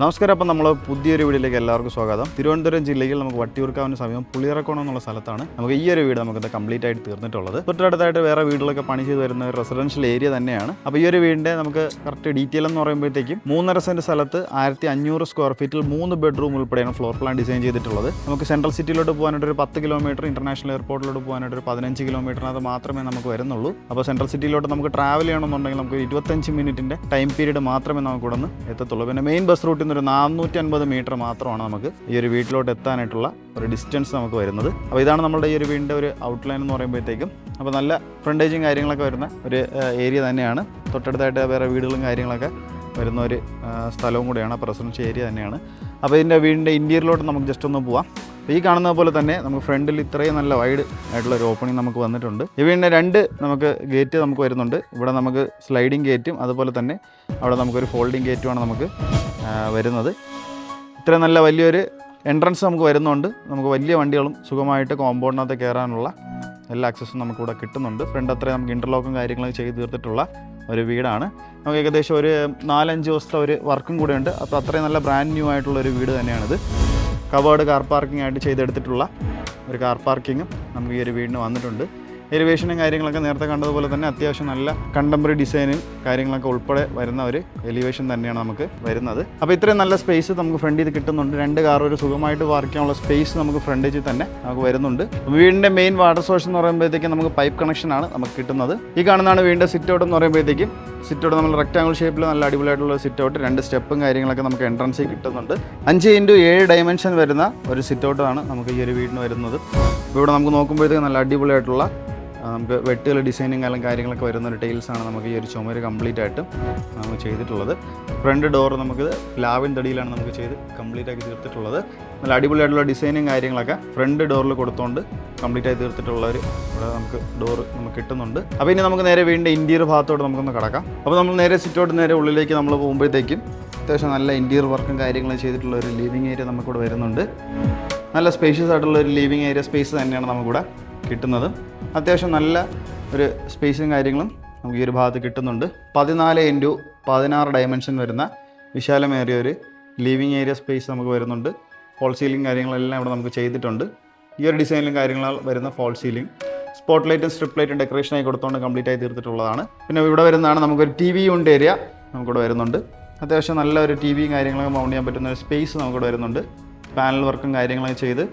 നമസ്കാരം. അപ്പം നമ്മൾ പുതിയൊരു വീഡിയോയിലേക്ക് എല്ലാവർക്കും സ്വാഗതം. തിരുവനന്തപുരം ജില്ലയിൽ നമുക്ക് വട്ടിയൂർക്കാവിന് സമീപം പുളിയറക്കോണം എന്നുള്ള സ്ഥലത്താണ് നമുക്ക് ഈ ഒരു വീട് നമുക്കത് കംപ്ലീറ്റ് ആയിട്ട് തീർന്നിട്ടുള്ളത്. തൊട്ടടുത്തായിട്ട് വേറെ വീടുകളൊക്കെ പണി ചെയ്ത് വരുന്ന ഒരു റെസിഡൻഷ്യൽ ഏരിയ തന്നെയാണ്. അപ്പോൾ ഈ ഒരു വീടിൻ്റെ നമുക്ക് കറക്റ്റ് ഡീറ്റെയിൽ എന്ന് പറയുമ്പോഴത്തേക്കും 3.5 സെൻറ്റ് സ്ഥലത്ത് 1500 സ്ക്വയർ ഫീറ്റിൽ 3 ബെഡ്റൂം ഉൾപ്പെടെയാണ് ഫ്ലോർ പ്ലാൻ ഡിസൈൻ ചെയ്തിട്ടുള്ളത്. നമുക്ക് സെൻട്രൽ സിറ്റിയിലോട്ട് പോകാനായിട്ട് ഒരു 10 കിലോമീറ്റർ, ഇന്റർനാഷണൽ എയർപോർട്ടിലോട്ട് പോകാനായിട്ട് ഒരു 15 കിലോമീറ്ററിനകത്ത് മാത്രമേ നമുക്ക് വരുന്നുള്ളൂ. അപ്പോൾ സെൻട്രൽ സിറ്റിയിലോട്ട് നമുക്ക് ട്രാവൽ ചെയ്യണമെന്നുണ്ടെങ്കിൽ നമുക്ക് 25 മിനിറ്റിൻ്റെ ടൈം പീരീഡ് മാത്രമേ നമുക്ക് ഇവിടെ നിന്ന് എത്തത്തുള്ളൂ. പിന്നെ മെയിൻ ബസ് റൂട്ടിൽ നിന്ന് ഒരു 450 മീറ്റർ മാത്രമാണ് നമുക്ക് ഈ ഒരു വീട്ടിലോട്ട് എത്താനായിട്ടുള്ള ഒരു ഡിസ്റ്റൻസ് നമുക്ക് വരുന്നത്. അപ്പോൾ ഇതാണ് നമ്മുടെ ഈ ഒരു വീടിൻ്റെ ഒരു ഔട്ട്ലൈൻ എന്ന് പറയുമ്പോഴത്തേക്കും. അപ്പോൾ നല്ല ഫ്രണ്ടേജും കാര്യങ്ങളൊക്കെ വരുന്ന ഒരു ഏരിയ തന്നെയാണ്. തൊട്ടടുത്തായിട്ട് വേറെ വീടുകളും കാര്യങ്ങളൊക്കെ വരുന്ന ഒരു സ്ഥലവും കൂടെയാണ്. അപ്പോൾ റെസിഡൻഷ്യൽ ഏരിയ തന്നെയാണ്. അപ്പോൾ ഇതിൻ്റെ വീടിൻ്റെ ഇൻറ്റീരിയറിലോട്ട് നമുക്ക് ജസ്റ്റ് ഒന്ന് പോവാം. അപ്പോൾ ഈ കാണുന്ന പോലെ തന്നെ നമുക്ക് ഫ്രണ്ടിൽ ഇത്രയും നല്ല വൈഡ് ആയിട്ടുള്ള ഒരു ഓപ്പണിംഗ് നമുക്ക് വന്നിട്ടുണ്ട്. ഈ വീടിൻ്റെ 2 നമുക്ക് ഗേറ്റ് നമുക്ക് വരുന്നുണ്ട്. ഇവിടെ നമുക്ക് സ്ലൈഡിങ് ഗേറ്റും അതുപോലെ തന്നെ അവിടെ നമുക്കൊരു ഫോൾഡിങ് ഗേറ്റുമാണ് നമുക്ക് വരുന്നത്. ഇത്ര നല്ല വലിയൊരു എൻട്രൻസ് നമുക്ക് വരുന്നുണ്ട്. നമുക്ക് വലിയ വണ്ടികളും സുഖമായിട്ട് കോമ്പൗണ്ടിനകത്ത് കയറാനുള്ള എല്ലാ ആക്സസും നമുക്കിവിടെ കിട്ടുന്നുണ്ട്. ഫ്രണ്ട് അത്രയും നമുക്ക് ഇൻ്റർലോക്കും കാര്യങ്ങളും ചെയ്ത് തീർത്തിട്ടുള്ള ഒരു വീടാണ്. നമുക്ക് ഏകദേശം ഒരു 4-5 ദിവസത്തെ ഒരു വർക്കും കൂടെ ഉണ്ട്. അപ്പോൾ അത്രയും നല്ല ബ്രാൻഡ് ന്യൂ ആയിട്ടുള്ള ഒരു വീട് തന്നെയാണിത്. കവേർഡ് കാർ പാർക്കിംഗ് ആയിട്ട് ചെയ്തെടുത്തിട്ടുള്ള ഒരു കാർ പാർക്കിങ്ങും നമുക്ക് ഈ ഒരു വീടിന് വന്നിട്ടുണ്ട്. എലിവേഷനും കാര്യങ്ങളൊക്കെ നേരത്തെ കണ്ടതുപോലെ തന്നെ അത്യാവശ്യം നല്ല കണ്ടംപററി ഡിസൈനും കാര്യങ്ങളൊക്കെ ഉൾപ്പെടെ വരുന്ന ഒരു എലിവേഷൻ തന്നെയാണ് നമുക്ക് വരുന്നത്. അപ്പോൾ ഇത്രയും നല്ല സ്പേസ് നമുക്ക് ഫ്രണ്ടിൽ കിട്ടുന്നുണ്ട്. 2 കാർ ഒരു സുഖമായിട്ട് പാർക്ക് ചെയ്യാനുള്ള സ്പേസ് നമുക്ക് ഫ്രണ്ടിൽ തന്നെ നമുക്ക് വരുന്നുണ്ട്. വീടിൻ്റെ മെയിൻ വാട്ടർ സോഴ്സ് എന്ന് പറയുമ്പോഴത്തേക്കും നമുക്ക് പൈപ്പ് കണക്ഷനാണ് നമുക്ക് കിട്ടുന്നത്. ഈ കാണുന്നതാണ് വീടിൻ്റെ സിറ്റ് ഔട്ട് എന്ന് പറയുമ്പോഴത്തേക്കും. സിറ്റ് ഔട്ട് നമ്മൾ റെക്ടാങ്കിൾ ഷേപ്പിൽ നല്ല അടിപൊളിയായിട്ടുള്ള സിറ്റ് ഔട്ട്, 2 സ്റ്റെപ്പും കാര്യങ്ങളൊക്കെ നമുക്ക് എൻട്രൻസിൽ കിട്ടുന്നുണ്ട്. 5x7 ഡയമെൻഷൻ വരുന്ന ഒരു സിറ്റ് ഔട്ടാണ് നമുക്ക് ഈ ഒരു വീടിന് വരുന്നത്. അപ്പോൾ ഇവിടെ നമുക്ക് നോക്കുമ്പോഴത്തേക്കും നല്ല അടിപൊളിയായിട്ടുള്ള നമുക്ക് വെട്ടുകൾ ഡിസൈനും കാര്യങ്ങളൊക്കെ വരുന്ന ഒരു ടൈൽസാണ് നമുക്ക് ഈ ഒരു ചുമര് കംപ്ലീറ്റ് ആയിട്ടും നമുക്ക് ചെയ്തിട്ടുള്ളത്. ഫ്രണ്ട് ഡോർ നമുക്ക് പ്ലാവിൻ തടിയിലാണ് നമുക്ക് ചെയ്ത് കംപ്ലീറ്റ് ആക്കി തീർത്തിട്ടുള്ളത്. നല്ല അടിപൊളിയായിട്ടുള്ള ഡിസൈനും കാര്യങ്ങളൊക്കെ ഫ്രണ്ട് ഡോറിൽ കൊടുത്തുകൊണ്ട് കംപ്ലീറ്റ് ആയി തീർത്തിട്ടുള്ള ഒരു ഇവിടെ നമുക്ക് ഡോർ നമുക്ക് കിട്ടുന്നുണ്ട്. അപ്പോൾ ഇനി നമുക്ക് നേരെ വീണ്ടും ഇൻറ്റീരിയർ ഭാഗത്തോട്ട് നമുക്കൊന്ന് കടക്കാം. അപ്പോൾ നമ്മൾ നേരെ സിറ്റോട്ട് നേരെ ഉള്ളിലേക്ക് നമ്മൾ പോകുമ്പോഴത്തേക്കും അത്യാവശ്യം നല്ല ഇൻറ്റീരിയർ വർക്കും കാര്യങ്ങളും ചെയ്തിട്ടുള്ള ഒരു ലിവിങ് ഏരിയ നമുക്കിവിടെ വരുന്നുണ്ട്. നല്ല സ്പേഷ്യസ് ആയിട്ടുള്ള ഒരു ലിവിങ് ഏരിയ സ്പേസ് തന്നെയാണ് നമുക്കിവിടെ കിട്ടുന്നത്. അത്യാവശ്യം നല്ല ഒരു സ്പേസും കാര്യങ്ങളും നമുക്ക് ഈ ഒരു ഭാഗത്ത് കിട്ടുന്നുണ്ട്. 14x16 ഡയമെൻഷൻ വരുന്ന വിശാലമേറിയ ഒരു ലിവിങ് ഏരിയ സ്പേസ് നമുക്ക് വരുന്നുണ്ട്. ഫോൾ സീലിംഗ് കാര്യങ്ങളെല്ലാം ഇവിടെ നമുക്ക് ചെയ്തിട്ടുണ്ട്. ഈ ഒരു ഡിസൈനിലും കാര്യങ്ങൾ വരുന്ന ഫോൾ സീലിംഗ്, സ്പോട്ട് ലൈറ്റും സ്ട്രിപ്പ് ലൈറ്റും ഡെക്കറേഷനായി കൊടുത്തുകൊണ്ട് കംപ്ലീറ്റ് ആയി തീർത്തിട്ടുള്ളതാണ്. പിന്നെ ഇവിടെ വരുന്നതാണ് നമുക്കൊരു TV യൂണിറ്റ് ഏരിയ നമുക്കിവിടെ വരുന്നുണ്ട്. അത്യാവശ്യം നല്ല ഒരു TV കാര്യങ്ങളൊക്കെ മൗണ്ട് ചെയ്യാൻ പറ്റുന്ന ഒരു സ്പേസ് നമുക്കിവിടെ വരുന്നുണ്ട്. പാനൽ വർക്കും കാര്യങ്ങളൊക്കെ ചെയ്ത്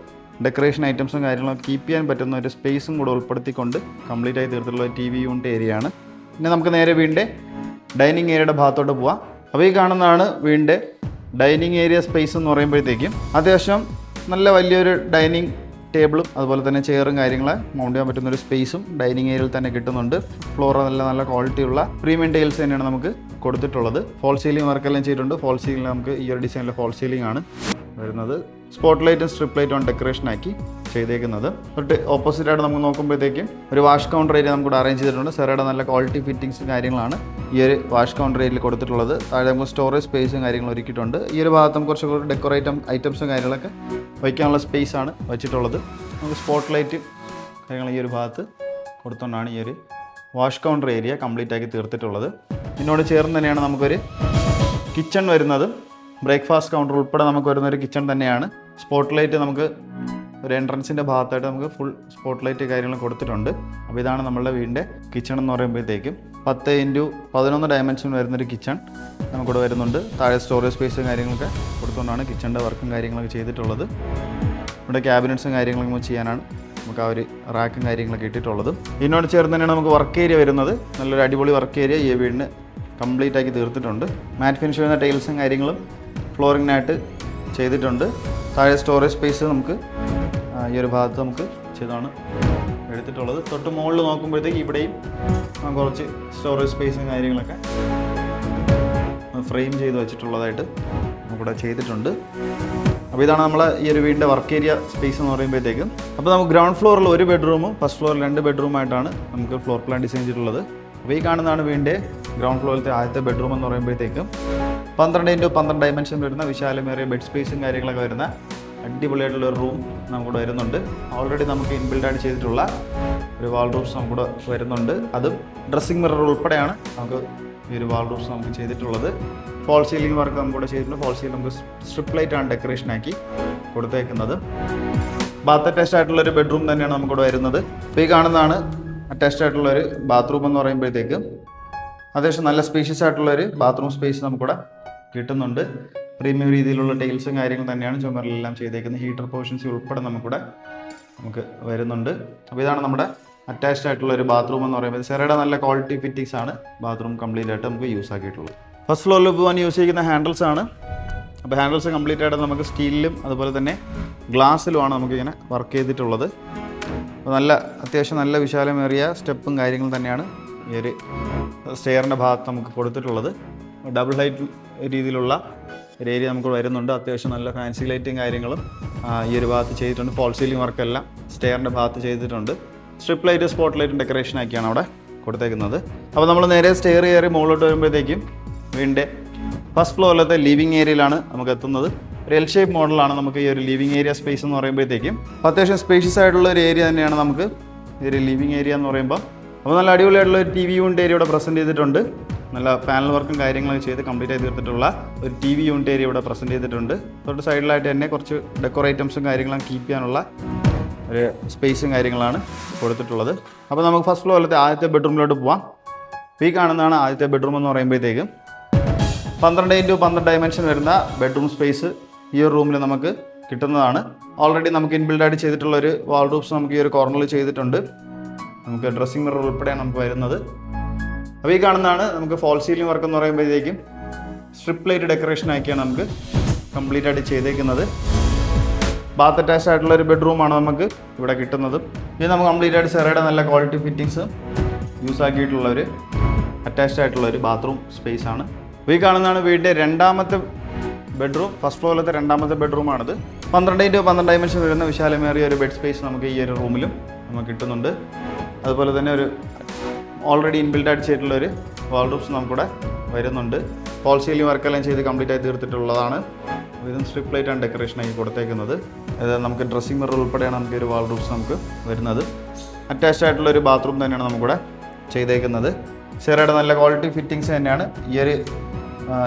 ഡെക്കറേഷൻ ഐറ്റംസും കാര്യങ്ങളൊക്കെ കീപ്പ് ചെയ്യാൻ പറ്റുന്ന ഒരു സ്പേസും കൂടെ ഉൾപ്പെടുത്തിക്കൊണ്ട് കംപ്ലീറ്റ് ആയി തീർത്തിട്ടുള്ള TV യൂണിറ്റ് ഏരിയ ആണ്. പിന്നെ നമുക്ക് നേരെ വീടിൻ്റെ ഡൈനിങ് ഏരിയയുടെ ഭാഗത്തോട്ട് പോവാം. അപ്പോൾ ഈ കാണുന്നതാണ് വീടിൻ്റെ ഡൈനിങ് ഏരിയ സ്പേസ് എന്ന് പറയുമ്പോഴത്തേക്കും അത്യാവശ്യം നല്ല വലിയൊരു ഡൈനിങ് ടേബിളും അതുപോലെ തന്നെ ചെയറും കാര്യങ്ങൾ മൗണ്ട് ചെയ്യാൻ പറ്റുന്ന ഒരു സ്പേസും ഡൈനിങ് ഏരിയയിൽ തന്നെ കിട്ടുന്നുണ്ട്. ഫ്ലോർ നല്ല ക്വാളിറ്റിയുള്ള പ്രീമിയം ടൈൽസ് തന്നെയാണ് നമുക്ക് കൊടുത്തിട്ടുള്ളത്. ഫോൾ സീലിംഗ് വർക്കെല്ലാം ചെയ്തിട്ടുണ്ട്. ഫോൾ സീലിംഗ് നമുക്ക് ഈ ഒരു ഡിസൈനിലെ ഫോൾ സീലിംഗ് ആണ് വരുന്നത്. സ്പോട്ട് ലൈറ്റും സ്ട്രിപ്പ് ലൈറ്റും ഡെക്കറേഷനാക്കി ചെയ്തേക്കുന്നത്. തൊട്ട് ഓപ്പോസിറ്റായിട്ട് നമുക്ക് നോക്കുമ്പോഴത്തേക്കും ഒരു വാഷ് കൗണ്ടർ ഏരിയ നമുക്ക് അറേഞ്ച് ചെയ്തിട്ടുണ്ട്. സെറയുടെ നല്ല ക്വാളിറ്റി ഫിറ്റിംഗ്സും കാര്യങ്ങളാണ് ഈ ഒരു വാഷ് കൗണ്ടർ ഏരിയയിൽ കൊടുത്തിട്ടുള്ളത്. താഴെ നമുക്ക് സ്റ്റോറേജ് സ്പേസും കാര്യങ്ങളും ഒരുക്കിയിട്ടുണ്ട്. ഈ ഒരു ഭാഗത്ത് നമുക്ക് കുറച്ചുകൂടി ഡെക്കറേറ്റ് ഐറ്റംസും കാര്യങ്ങളൊക്കെ വയ്ക്കാനുള്ള സ്പേസാണ് വെച്ചിട്ടുള്ളത്. നമുക്ക് സ്പോട്ട് ലൈറ്റ് കാര്യങ്ങൾ ഈ ഒരു ഭാഗത്ത് കൊടുത്തുകൊണ്ടാണ് ഈ ഒരു വാഷ് കൗണ്ടർ ഏരിയ കംപ്ലീറ്റ് ആക്കി തീർത്തിട്ടുള്ളത്. ഇതിനോട് ചേർന്ന് തന്നെയാണ് നമുക്കൊരു കിച്ചൺ വരുന്നത്. ബ്രേക്ക്ഫാസ്റ്റ് കൗണ്ടർ ഉൾപ്പെടെ നമുക്ക് വരുന്നൊരു കിച്ചൺ തന്നെയാണ്. സ്പോട്ട് ലൈറ്റ് നമുക്ക് ഒരു എൻട്രൻസിൻ്റെ ഭാഗത്തായിട്ട് നമുക്ക് ഫുൾ സ്പോട്ട് ലൈറ്റ് കാര്യങ്ങൾ കൊടുത്തിട്ടുണ്ട്. അപ്പോൾ ഇതാണ് നമ്മളുടെ വീടിൻ്റെ കിച്ചൺ എന്ന് പറയുമ്പോഴത്തേക്കും 10x11 ഡയമെൻഷൻ വരുന്നൊരു കിച്ചൺ നമുക്കിവിടെ വരുന്നുണ്ട്. താഴെ സ്റ്റോറേജ് സ്പേസും കാര്യങ്ങളൊക്കെ കൊടുത്തുകൊണ്ടാണ് കിച്ചണിൻ്റെ വർക്കും കാര്യങ്ങളൊക്കെ ചെയ്തിട്ടുള്ളത്. ഇവിടെ ക്യാബിനറ്റ്സും കാര്യങ്ങളൊക്കെ ചെയ്യാനാണ് നമുക്ക് ആ ഒരു റാക്കും കാര്യങ്ങളൊക്കെ ഇട്ടിട്ടുള്ളത്. ഇതിനോട് ചേർന്ന് തന്നെയാണ് നമുക്ക് വർക്ക് ഏരിയ വരുന്നത്. നല്ലൊരു അടിപൊളി വർക്ക് ഏരിയ ഈ വീടിന് കംപ്ലീറ്റ് ആക്കി തീർത്തിട്ടുണ്ട്. മാറ്റ് ഫിനിഷ് വരുന്ന ടൈൽസും കാര്യങ്ങളും ഫ്ലോറിങ്ങിനായിട്ട് ചെയ്തിട്ടുണ്ട്. താഴെ സ്റ്റോറേജ് സ്പേസ് നമുക്ക് ഈ ഒരു ഭാഗത്ത് നമുക്ക് ചെയ്താണ് എടുത്തിട്ടുള്ളത്. തൊട്ട് മുകളിൽ നോക്കുമ്പോഴത്തേക്ക് ഇവിടെയും കുറച്ച് സ്റ്റോറേജ് സ്പേസും കാര്യങ്ങളൊക്കെ ഫ്രെയിം ചെയ്ത് വെച്ചിട്ടുള്ളതായിട്ട് നമുക്കിവിടെ ചെയ്തിട്ടുണ്ട്. അപ്പോൾ ഇതാണ് നമ്മൾ ഈ ഒരു വീടിൻ്റെ വർക്ക് ഏരിയ സ്പേസ് എന്ന് പറയുമ്പോഴത്തേക്കും. അപ്പോൾ നമുക്ക് ഗ്രൗണ്ട് ഫ്ലോറിൽ 1 ബെഡ്റൂമും ഫസ്റ്റ് ഫ്ലോറിൽ 2 ബെഡ്റൂമായിട്ടാണ് നമുക്ക് ഫ്ലോർ പ്ലാൻ ഡിസൈൻ ചെയ്തിട്ടുള്ളത്. അപ്പോൾ ഈ കാണുന്നതാണ് വീടിൻ്റെ ഗ്രൗണ്ട് ഫ്ലോറിലത്തെ ആദ്യത്തെ ബെഡ്റൂം എന്ന് പറയുമ്പോഴത്തേക്കും 12x12 ഡയമെൻഷൻ വരുന്ന വിശാലമേറിയ ബെഡ് സ്പേസും കാര്യങ്ങളൊക്കെ വരുന്ന അടിപൊളിയായിട്ടുള്ള ഒരു റൂം നമുക്കിവിടെ വരുന്നുണ്ട്. ഓൾറെഡി നമുക്ക് ഇൻബിൽഡായിട്ട് ചെയ്തിട്ടുള്ള ഒരു വാൾ റൂഫ്സ് നമുക്കിവിടെ വരുന്നുണ്ട്. അതും ഡ്രസ്സിംഗ് മിറർ ഉൾപ്പെടെയാണ് നമുക്ക് ഈ ഒരു വാൾ റൂഫ്സ് നമുക്ക് ചെയ്തിട്ടുള്ളത്. ഫോൾ സീലിംഗ് വർക്ക് നമുക്കിവിടെ ചെയ്തിട്ടുണ്ട്. ഫോൾ സീലിംഗ് നമുക്ക് സ്ട്രിപ്പ് ലൈറ്റാണ് ഡെക്കറേഷനാക്കി കൊടുത്തേക്കുന്നത്. ബാത്ത് അറ്റാച്ച്ഡ് ആയിട്ടുള്ളൊരു ബെഡ്റൂം തന്നെയാണ് നമുക്കിവിടെ വരുന്നത്. അപ്പോൾ ഈ കാണുന്നതാണ് അറ്റാച്ച്ഡ് ആയിട്ടുള്ളൊരു ബാത്റൂം എന്ന് പറയുമ്പോഴത്തേക്ക് അത്യാവശ്യം നല്ല സ്പേഷ്യസ് ആയിട്ടുള്ളൊരു ബാത്റൂം സ്പേസ് നമുക്കിവിടെ കിട്ടുന്നുണ്ട്. പ്രീമിയം രീതിയിലുള്ള ടൈൽസും കാര്യങ്ങളും തന്നെയാണ് ചുമരിലെല്ലാം ചെയ്തേക്കുന്നത്. ഹീറ്റർ പോർഷൻസ് ഉൾപ്പെടെ നമുക്ക് വരുന്നുണ്ട്. അപ്പോൾ ഇതാണ് നമ്മുടെ അറ്റാച്ച്ഡ് ആയിട്ടുള്ള ഒരു ബാത്റൂം എന്ന് പറയുമ്പോൾ സെറയുടെ നല്ല ക്വാളിറ്റി ഫിറ്റിങ്സ് ആണ് ബാത്റൂം കംപ്ലീറ്റ് ആയിട്ട് നമുക്ക് യൂസ് ആക്കിയിട്ടുള്ളത്. ഫസ്റ്റ് ഫ്ലോറിൽ പോകാൻ യൂസ് ചെയ്യുന്ന ഹാൻഡിൽസ് ആണ്. അപ്പോൾ ഹാൻഡിൽസ് കംപ്ലീറ്റ് ആയിട്ട് നമുക്ക് സ്റ്റീലിലും അതുപോലെ തന്നെ ഗ്ലാസ്സിലുമാണ് നമുക്കിങ്ങനെ വർക്ക് ചെയ്തിട്ടുള്ളത്. അപ്പോൾ അത്യാവശ്യം നല്ല വിശാലമേറിയ സ്റ്റെപ്പും കാര്യങ്ങളും തന്നെയാണ് ഈ ഒരു സ്റ്റെയറിൻ്റെ ഭാഗത്ത് നമുക്ക് കൊടുത്തിട്ടുള്ളത്. ഡബിൾ ഹൈറ്റ് രീതിയിലുള്ള ഒരു ഏരിയ നമുക്ക് വരുന്നുണ്ട്. അത്യാവശ്യം നല്ല ഫാൻസി ലൈറ്റും കാര്യങ്ങളും ഈ ഒരു ഭാഗത്ത് ചെയ്തിട്ടുണ്ട്. ഫോൾ സീലിംഗ് വർക്കെല്ലാം സ്റ്റെയറിൻ്റെ ഭാഗത്ത് ചെയ്തിട്ടുണ്ട്. സ്ട്രിപ്പ് ലൈറ്റ് സ്പോട്ട് ലൈറ്റും ഡെക്കറേഷൻ ആക്കിയാണ് അവിടെ കൊടുത്തേക്കുന്നത്. അപ്പോൾ നമ്മൾ നേരെ സ്റ്റെയർ കയറി മുകളിലോട്ട് വരുമ്പോഴത്തേക്കും വീടിൻ്റെ ഫസ്റ്റ് ഫ്ലോറിലത്തെ ലിവിങ് ഏരിയയിലാണ് നമുക്ക് എത്തുന്നത്. ഒരു എൽ ഷേപ്പ് മോഡലാണ് നമുക്ക് ഈ ഒരു ലിവിങ് ഏരിയ സ്പേസ് എന്ന് പറയുമ്പോഴത്തേക്കും. അത്യാവശ്യം സ്പേഷ്യസ് ആയിട്ടുള്ള ഒരു ഏരിയ തന്നെയാണ് നമുക്ക് ഈ ഒരു ലിവിങ് ഏരിയ എന്ന് പറയുമ്പോൾ. അപ്പോൾ നല്ല അടിപൊളിയായിട്ടുള്ള ഒരു TV യൂണിറ്റ് ഏരിയ ഇവിടെ പ്രസൻറ്റ് ചെയ്തിട്ടുണ്ട്. നല്ല പാനൽ വർക്കും കാര്യങ്ങളൊക്കെ ചെയ്ത് കംപ്ലീറ്റ് ആയി തീർത്തിട്ടുള്ള ഒരു TV യൂണിറ്റ് ഏരിയ ഇവിടെ പ്രസൻറ്റ് ചെയ്തിട്ടുണ്ട്. തൊട്ട് സൈഡിലായിട്ട് തന്നെ കുറച്ച് ഡെക്കോർ ഐറ്റംസും കാര്യങ്ങളും കീപ്പ് ചെയ്യാനുള്ള ഒരു സ്പേസും കാര്യങ്ങളാണ് കൊടുത്തിട്ടുള്ളത്. അപ്പോൾ നമുക്ക് ഫസ്റ്റ് ഫ്ലോറിലത്തെ ആദ്യത്തെ ബെഡ്റൂമിലോട്ട് പോവാം. ഈ കാണുന്നതാണ് ആദ്യത്തെ ബെഡ്റൂം എന്ന് പറയുമ്പോഴത്തേക്കും 12x12 ഡയമെൻഷൻ വരുന്ന ബെഡ്റൂം സ്പേസ് ഈ ഒരു റൂമിൽ നമുക്ക് കിട്ടുന്നതാണ്. ഓൾറെഡി നമുക്ക് ഇൻബിൽഡായിട്ട് ചെയ്തിട്ടുള്ള ഒരു വാൾ റൂഫ്സ് നമുക്ക് ഈ ഒരു കോർണറിൽ ചെയ്തിട്ടുണ്ട്. നമുക്ക് ഡ്രസ്സിംഗ് മിറർ ഉൾപ്പെടെയാണ് നമുക്ക് വരുന്നത്. അപ്പോൾ ഈ കാണുന്നതാണ് നമുക്ക് ഫോൾ സീലിംഗ് വർക്ക് എന്ന് പറയുമ്പോഴത്തേക്കും സ്ട്രിപ്പ് ലൈറ്റ് ഡെക്കറേഷൻ ആക്കിയാണ് നമുക്ക് കംപ്ലീറ്റ് ആയിട്ട് ചെയ്തേക്കുന്നത്. ബാത്ത് അറ്റാച്ച്ഡ് ആയിട്ടുള്ള ഒരു ബെഡ്റൂമാണ് നമുക്ക് ഇവിടെ കിട്ടുന്നത്. ഇത് നമുക്ക് കംപ്ലീറ്റ് ആയിട്ട് സെറയുടെ നല്ല ക്വാളിറ്റി ഫിറ്റിങ്സ് യൂസ് ആക്കിയിട്ടുള്ള ഒരു അറ്റാച്ച്ഡ് ആയിട്ടുള്ള ഒരു ബാത്റൂം സ്പേസ് ആണ്. അപ്പോൾ ഈ കാണുന്നതാണ് വീടിൻ്റെ രണ്ടാമത്തെ ബെഡ്റൂം. ഫസ്റ്റ് ഫ്ലോറിലത്തെ രണ്ടാമത്തെ ബെഡ്റൂമാണിത്. 12x12 ഡയമെൻഷൻ വരുന്ന വിശാലമേറിയ ഒരു ബെഡ് സ്പേസ് നമുക്ക് ഈ ഒരു റൂമിലും നമുക്ക് കിട്ടുന്നുണ്ട്. അതുപോലെ തന്നെ ഒരു ഓൾറെഡി ഇൻബിൽഡായിട്ട് ചെയ്തിട്ടുള്ള ഒരു വാൾ റൂഫ്സ് നമുക്കിവിടെ വരുന്നുണ്ട്. ഫോൾ സീലിംഗ് വർക്കെല്ലാം ചെയ്ത് കംപ്ലീറ്റ് ആയി തീർത്തിട്ടുള്ളതാണ്. ഇതും സ്ട്രിപ്പ് ലൈറ്റാണ് ഡെക്കറേഷനായി കൊടുത്തേക്കുന്നത്. അത് നമുക്ക് ഡ്രസ്സിംഗ് മിറർ ഉൾപ്പെടെയാണ് നമുക്ക് ഒരു വാൾ റൂഫ്സ് നമുക്ക് വരുന്നത്. അറ്റാച്ച്ഡ് ആയിട്ടുള്ള ഒരു ബാത്റൂം തന്നെയാണ് നമുക്കിവിടെ ചെയ്തേക്കുന്നത്. സെറയുടെ നല്ല ക്വാളിറ്റി ഫിറ്റിങ്സ് തന്നെയാണ് ഈ ഒരു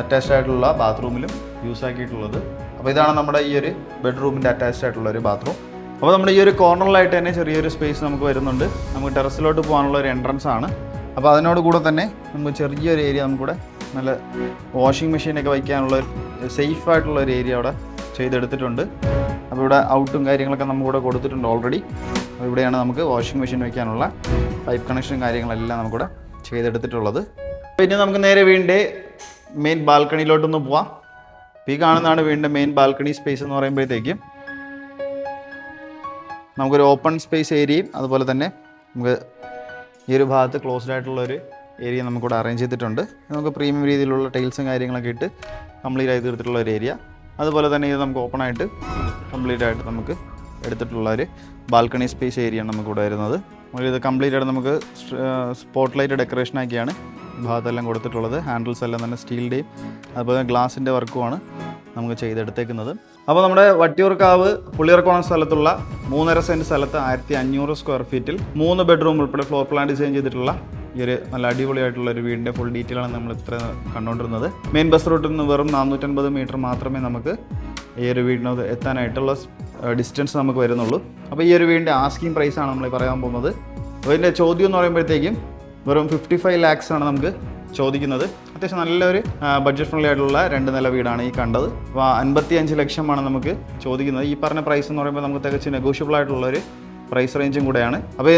അറ്റാച്ച്ഡ് ആയിട്ടുള്ള ബാത്റൂമിലും യൂസ് ആക്കിയിട്ടുള്ളത്. അപ്പോൾ ഇതാണ് നമ്മുടെ ഈ ഒരു ബെഡ്റൂമിൻ്റെ അറ്റാച്ച്ഡ് ആയിട്ടുള്ള ഒരു ബാത്റൂം. അപ്പോൾ നമ്മുടെ ഈ ഒരു കോർണറിലായിട്ട് തന്നെ ചെറിയൊരു സ്പേസ് നമുക്ക് വരുന്നുണ്ട്. നമുക്ക് ടെറസിലോട്ട് പോകാനുള്ള ഒരു എൻട്രൻസ് ആണ്. അപ്പോൾ അതിനോട് കൂടെ തന്നെ നമുക്ക് ചെറിയൊരു ഏരിയ നമുക്കിവിടെ നല്ല വാഷിംഗ് മെഷീനൊക്കെ വയ്ക്കാനുള്ള സേഫ് ആയിട്ടുള്ള ഒരു ഏരിയ അവിടെ ചെയ്തെടുത്തിട്ടുണ്ട്. അപ്പോൾ ഇവിടെ ഔട്ടും കാര്യങ്ങളൊക്കെ നമുക്കിവിടെ കൊടുത്തിട്ടുണ്ട് ഓൾറെഡി. അപ്പോൾ ഇവിടെയാണ് നമുക്ക് വാഷിംഗ് മെഷീൻ വയ്ക്കാനുള്ള പൈപ്പ് കണക്ഷനും കാര്യങ്ങളെല്ലാം നമുക്കിവിടെ ചെയ്തെടുത്തിട്ടുള്ളത്. പിന്നെ നമുക്ക് നേരെ വീടിൻ്റെ മെയിൻ ബാൽക്കണിയിലോട്ടൊന്ന് പോവാം. ഈ കാണുന്നതാണ് വീടിൻ്റെ മെയിൻ ബാൽക്കണി സ്പേസ് എന്ന് പറയുമ്പോഴത്തേക്കും നമുക്കൊരു ഓപ്പൺ സ്പേസ് ഏരിയയും അതുപോലെ തന്നെ നമുക്ക് ഈ ഒരു ഭാഗത്ത് ക്ലോസ്ഡ് ആയിട്ടുള്ളൊരു ഏരിയ നമുക്കിവിടെ അറേഞ്ച് ചെയ്തിട്ടുണ്ട്. നമുക്ക് പ്രീമിയം രീതിയിലുള്ള ടൈൽസും കാര്യങ്ങളൊക്കെ ഇട്ട് കംപ്ലീറ്റ് ആയി തീർത്തിട്ടുള്ള ഒരു ഏരിയ. അതുപോലെ തന്നെ ഇത് നമുക്ക് ഓപ്പൺ ആയിട്ട് കംപ്ലീറ്റ് ആയിട്ട് നമുക്ക് എടുത്തിട്ടുള്ള ഒരു ബാൽക്കണി സ്പേസ് ഏരിയയാണ് നമുക്കിവിടെ വരുന്നത്. ഇത് കംപ്ലീറ്റ് ആയിട്ട് നമുക്ക് സ്പോട്ട് ലൈറ്റ് ഡെക്കറേഷനാക്കിയാണ് ഭാഗത്തെല്ലാം കൊടുത്തിട്ടുള്ളത്. ഹാൻഡിൽസ് എല്ലാം തന്നെ സ്റ്റീലിൻ്റെയും അതുപോലെ ഗ്ലാസിൻ്റെ വർക്കുമാണ് നമുക്ക് ചെയ്തെടുത്തേക്കുന്നത്. അപ്പോൾ നമ്മുടെ വട്ടിയൂർക്കാവ് പുളിയർക്കോണം സ്ഥലത്തുള്ള 3.5 സെൻറ്റ് സ്ഥലത്ത് 1500 സ്ക്വയർ ഫീറ്റിൽ 3 ബെഡ്റൂം ഉൾപ്പെടെ ഫ്ലോർ പ്ലാൻ ഡിസൈൻ ചെയ്തിട്ടുള്ള ഈ ഒരു നല്ല അടിപൊളിയായിട്ടുള്ള ഒരു വീടിൻ്റെ ഫുൾ ഡീറ്റെയിലാണ് നമ്മൾ ഇത്ര കണ്ടുകൊണ്ടിരുന്നത്. മെയിൻ ബസ് റൂട്ടിൽ നിന്ന് വെറും 450 മീറ്റർ മാത്രമേ നമുക്ക് ഈ ഒരു വീടിനകത്ത് എത്താനായിട്ടുള്ള ഡിസ്റ്റൻസ് നമുക്ക് വരുന്നുള്ളൂ. അപ്പോൾ ഈ ഒരു വീടിൻ്റെ ആസ്കിങ് പ്രൈസാണ് നമ്മൾ പറയാൻ പോകുന്നത്. അപ്പോൾ ഇതിൻ്റെ ചോദ്യം എന്ന് പറയുമ്പോഴത്തേക്കും വെറും 55 lakhs ആണ് നമുക്ക് ചോദിക്കുന്നത്. അത്യാവശ്യം നല്ലൊരു ബഡ്ജറ്റ് ഫ്രണ്ട്ലി ആയിട്ടുള്ള 2 നില വീടാണ് ഈ കണ്ടത്. അപ്പോൾ 55 ലക്ഷമാണ് നമുക്ക് ചോദിക്കുന്നത്. ഈ പറഞ്ഞ പ്രൈസ് എന്ന് പറയുമ്പോൾ നമുക്ക് തികച്ച് നെഗോഷ്യബിൾ ആയിട്ടുള്ളൊരു പ്രൈസ് റേഞ്ചും കൂടെയാണ്. അപ്പോൾ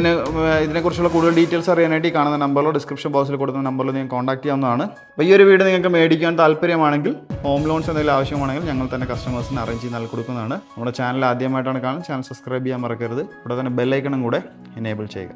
ഇതിനെക്കുറിച്ചുള്ള കൂടുതൽ ഡീറ്റെയിൽസ് അറിയാനായിട്ട് ഈ കാണുന്ന നമ്പറിലോ ഡിസ്ക്രിപ്ഷൻ ബോക്സിൽ കൊടുക്കുന്ന നമ്പറിൽ നിങ്ങൾ കോൺടാക്ട് ചെയ്യാവുന്നതാണ്. അപ്പോൾ ഈ ഒരു വീട് നിങ്ങൾക്ക് മേടിക്കാൻ താല്പര്യമാണെങ്കിൽ ഹോം ലോൺസ് എന്തെങ്കിലും ആവശ്യമാണെങ്കിൽ ഞങ്ങൾ തന്നെ കസ്റ്റമേഴ്സിന് അറേഞ്ച് ചെയ്ത് നൽകി കൊടുക്കുന്നതാണ്. നമ്മുടെ ചാനൽ ആദ്യമായിട്ടാണ് കാണുന്നത്, ചാനൽ സബ്സ്ക്രൈബ് ചെയ്യാൻ മറക്കരുത്. ഇവിടെ തന്നെ ബെല്ലൈക്കണും കൂടെ എനേബിൾ ചെയ്യുക.